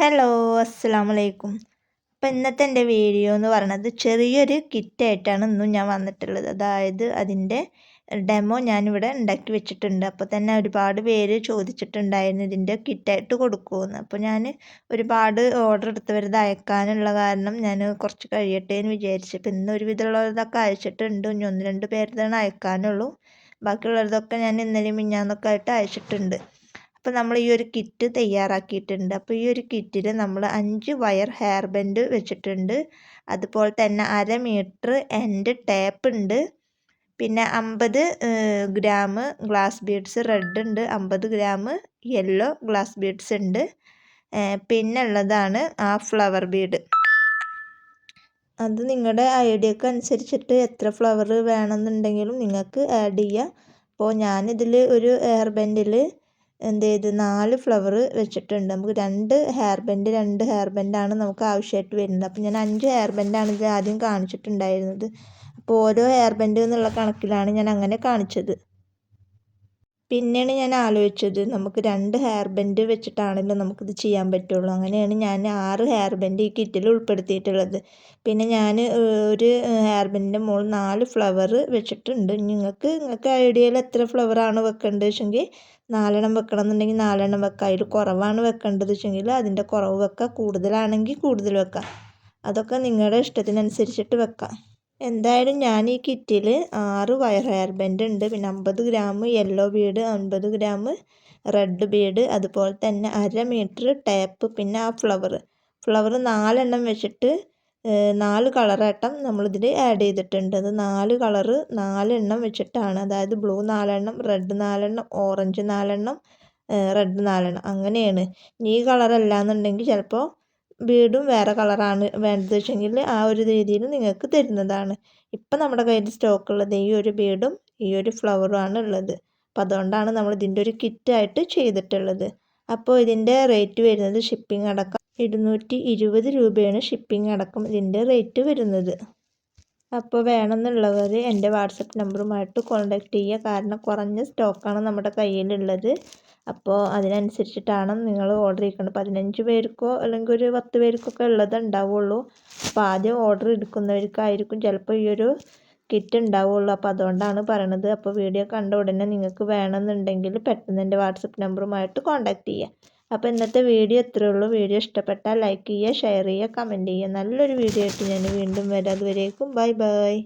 Hello അസ്സലാമലൈക്കും. അപ്പോൾ ഇന്നത്തെ എൻ്റെ വീഡിയോ എന്ന് പറയുന്നത് ചെറിയൊരു കിറ്റായിട്ടാണ് ഇന്നും ഞാൻ വന്നിട്ടുള്ളത്. അതായത് അതിൻ്റെ ഡെമോ ഞാനിവിടെ ഉണ്ടാക്കി വെച്ചിട്ടുണ്ട്. അപ്പോൾ തന്നെ ഒരുപാട് പേര് ചോദിച്ചിട്ടുണ്ടായിരുന്നു ഇതിൻ്റെ കിറ്റായിട്ട് കൊടുക്കുമെന്ന്. അപ്പോൾ ഞാൻ ഒരുപാട് ഓർഡർ എടുത്തവരത് അയക്കാനുള്ള കാരണം ഞാൻ കുറച്ച് കഴിയട്ടെ എന്ന് വിചാരിച്ചു. അപ്പോൾ ഇന്ന് ഒരുവിധമുള്ളതൊക്കെ അയച്ചിട്ടുണ്ട്. ഇനി 1-2 പേരുതാണ് അയക്കാനുള്ളൂ. ബാക്കിയുള്ളതൊക്കെ ഞാൻ ഇന്നലെയും മിഞ്ഞാന്നൊക്കെ ആയിട്ട് അയച്ചിട്ടുണ്ട്. അപ്പോൾ നമ്മൾ ഈ ഒരു കിറ്റ് തയ്യാറാക്കിയിട്ടുണ്ട്. അപ്പോൾ ഈ ഒരു കിറ്റിൽ നമ്മൾ 5 വയർ ഹെയർ ബാൻഡ് വെച്ചിട്ടുണ്ട്. അതുപോലെ തന്നെ 1/2 മീറ്റർ എൻഡ് ടേപ്പ് ഉണ്ട്. പിന്നെ 50 ഗ്രാം ഗ്ലാസ് ബീഡ്സ് റെഡ് ഉണ്ട്, 50 ഗ്രാം യെല്ലോ ഗ്ലാസ് ബീഡ്സ് ഉണ്ട്. പിന്നെ ഉള്ളതാണ് ആ ഫ്ലവർ ബീഡ്. അത് നിങ്ങളുടെ ഐഡിയക്ക് അനുസരിച്ചിട്ട് എത്ര ഫ്ലവർ വേണമെന്നുണ്ടെങ്കിലും നിങ്ങൾക്ക് ആഡ് ചെയ്യാം. അപ്പോൾ ഞാനിതിൽ ഒരു ഹെയർ ബാൻഡിൽ എന്ത് ചെയ്ത് 4 ഫ്ലവർ വെച്ചിട്ടുണ്ട്. നമുക്ക് 2 ഹെയർ ബാൻഡാണ് നമുക്ക് ആവശ്യമായിട്ട് വരുന്നത്. അപ്പോൾ ഞാൻ 5 ഹെയർ ബാൻഡാണ് ഇതിൽ ആദ്യം കാണിച്ചിട്ടുണ്ടായിരുന്നത്. അപ്പോൾ ഓരോ ഹെയർ ബാൻഡ് എന്നുള്ള കണക്കിലാണ് ഞാൻ അങ്ങനെ കാണിച്ചത്. പിന്നെയാണ് ഞാൻ ആലോചിച്ചത് നമുക്ക് 2 ഹെയർ ബാൻഡ് വെച്ചിട്ടാണല്ലോ നമുക്കിത് ചെയ്യാൻ പറ്റുള്ളൂ. അങ്ങനെയാണ് ഞാൻ 6 ഹെയർ ബാൻഡ് ഈ കിറ്റിൽ ഉൾപ്പെടുത്തിയിട്ടുള്ളത്. പിന്നെ ഞാൻ ഒരു ഹെയർ ബാൻഡിൻ്റെ മുകളിൽ 4 ഫ്ലവർ വെച്ചിട്ടുണ്ട്. നിങ്ങൾക്ക് ഐഡിയയിൽ എത്ര ഫ്ലവറാണ് വെക്കേണ്ടത് വെച്ചെങ്കിൽ 4 വെക്കണം എന്നുണ്ടെങ്കിൽ 4 വെക്കാം. അതിൽ കുറവാണ് വെക്കേണ്ടത് വെച്ചെങ്കിൽ അതിൻ്റെ കുറവ് വെക്കാം, കൂടുതലാണെങ്കിൽ കൂടുതൽ വെക്കാം. അതൊക്കെ നിങ്ങളുടെ ഇഷ്ടത്തിനനുസരിച്ചിട്ട് വെക്കാം. എന്തായാലും ഞാൻ ഈ കിറ്റിൽ 6 വയർ ഹെയർ ബാൻഡ് ഉണ്ട്. പിന്നെ 50 gram yellow bead, 50 gram red bead, അതുപോലെ തന്നെ 1/2 മീറ്റർ ടേപ്പ്, പിന്നെ ആ ഫ്ലവർ 4 വെച്ചിട്ട് 4 കളറാട്ടം നമ്മളിതിൽ ആഡ് ചെയ്തിട്ടുണ്ട്. അത് 4 കളറ് 4 വെച്ചിട്ടാണ്. അതായത് ബ്ലൂ 4, റെഡ് 4, ഓറഞ്ച് 4, റെഡ് 4 അങ്ങനെയാണ്. ഈ കളറല്ല എന്നുണ്ടെങ്കിൽ ചിലപ്പോൾ ബീഡും വേറെ കളറാണ് വേണ്ടത് വെച്ചെങ്കിൽ ആ ഒരു രീതിയിൽ നിങ്ങൾക്ക് തരുന്നതാണ്. ഇപ്പം നമ്മുടെ കയ്യിൽ സ്റ്റോക്കുള്ളത് ഈ ഒരു ബീഡും ഈ ഒരു ഫ്ലവറുമാണ് ഉള്ളത്. അപ്പോൾ അതുകൊണ്ടാണ് നമ്മൾ ഇതിൻ്റെ ഒരു കിറ്റായിട്ട് ചെയ്തിട്ടുള്ളത്. അപ്പോൾ ഇതിൻ്റെ റേറ്റ് വരുന്നത് ഷിപ്പിംഗ് അടക്കം 220 രൂപയാണ് ഷിപ്പിംഗ് അടക്കം ഇതിൻ്റെ റേറ്റ് വരുന്നത്. അപ്പോൾ വേണമെന്നുള്ളവർ എൻ്റെ വാട്സപ്പ് നമ്പറുമായിട്ട് കോൺടാക്റ്റ് ചെയ്യുക. കാരണം കുറഞ്ഞ സ്റ്റോക്കാണ് നമ്മുടെ കയ്യിലുള്ളത്. അപ്പോൾ അതിനനുസരിച്ചിട്ടാണ് നിങ്ങൾ ഓർഡർ ചെയ്യേണ്ടത്. 15 പേർക്കോ അല്ലെങ്കിൽ ഒരു 10 പേർക്കൊക്കെ ഉള്ളത് ഉണ്ടാവുള്ളൂ. അപ്പോൾ ആദ്യം ഓർഡർ എടുക്കുന്നവർക്കായിരിക്കും ചിലപ്പോൾ ഈ ഒരു കിറ്റ് ഉണ്ടാവുള്ളൂ. അപ്പോൾ അതുകൊണ്ടാണ് പറയണത്. അപ്പോൾ വീഡിയോ കണ്ട ഉടനെ നിങ്ങൾക്ക് വേണമെന്നുണ്ടെങ്കിൽ പെട്ടെന്ന് എൻ്റെ വാട്സപ്പ് നമ്പറുമായിട്ട് കോൺടാക്റ്റ് ചെയ്യുക. അപ്പോൾ ഇന്നത്തെ വീഡിയോ ഇത്രയേ ഉള്ളൂ. വീഡിയോ ഇഷ്ടപ്പെട്ടാൽ ലൈക്ക് ചെയ്യുക, ഷെയർ ചെയ്യുക, കമൻറ്റ് ചെയ്യുക. നല്ലൊരു വീഡിയോ ആയിട്ട് ഞാൻ വീണ്ടും വരാം. അതുവരേക്കും ബൈ ബൈ.